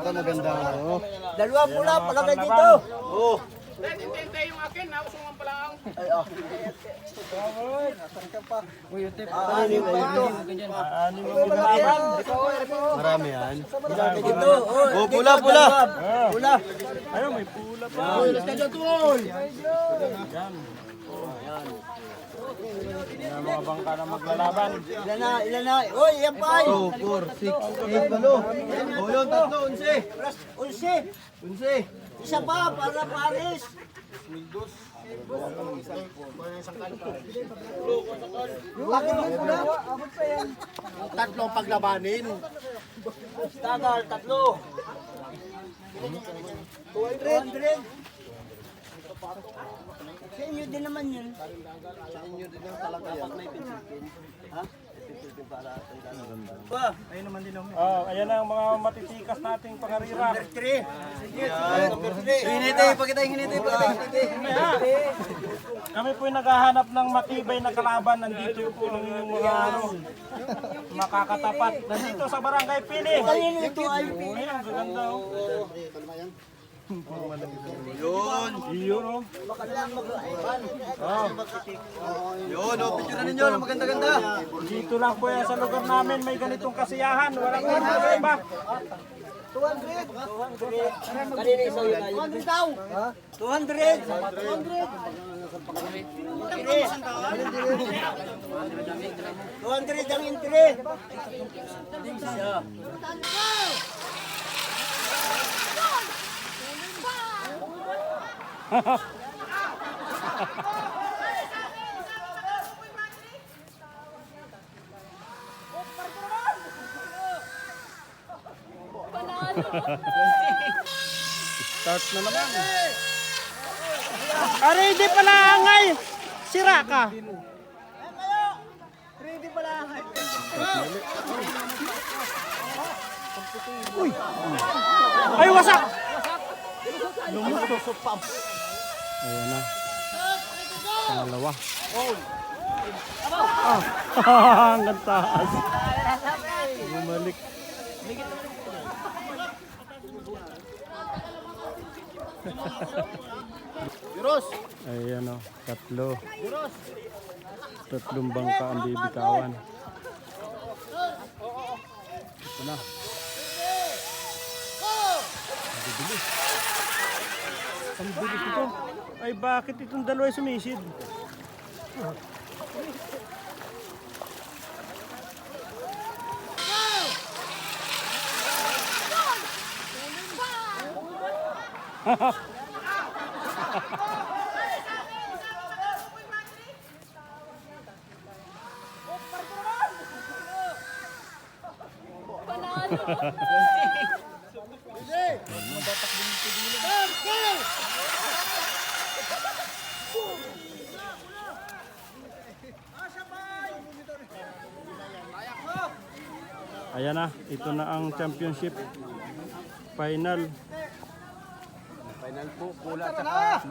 Ito maganda. Oh. Dalawang pula, palagay dito. Oh. Hintay yung akin, nausungan pa lang. Ay, oh. Uy, yung tip. Marami yan. Dito. Oh, pula, pula. Pula. Ayun, may pula pa. Yan mga bangka na maglalaban. Ilan na. Uy, yan pa. 2, 4, 6, 8, balo. Oh, yun, 3, 11. 11. 11. Isa pa, para Paris. Bakit mo pula? Abot pa yan. Tatlong paglabanin. Tagal, tatlo. 200. Sa inyo din naman yun. Sa inyo din ang talaga yan. Ha? Ayun naman din naman. Oh, ayan na ang mga matitikas nating pangarira. Number 3. Hiniti, pakita yung hiniti, pakita yung hiniti. Kami po naghahanap ng matibay na kalaban. Nandito po ng mga makakatapat. Nandito sa Barangay Pili. Ayun, ito ay Ayun, ang gaganda oh. Yun. Iyon oh. Yun, oh, picture na ninyo, maganda-ganda. Dito lang po yan sa lugar namin. May ganitong kasiyahan. Walang iba. 200. Kanina isa yun ay 200 daw. 200. 200 ang entry. Start na naman. Aray, hindi pala angay. Sira ka. Ready pala. Ay, wasak. Lumusok. Ayan na. Pangalawa. Hanggang taas. Bumalik. Yuros. Ayan o, tatlo. Tatlong bangka ang bibitawan. Ito na. Ang bilis. Ang bilis ito. Ay, bakit itong dalawa ay sumisid? Ayan na, ito na ang championship final. Final po, pula at saka.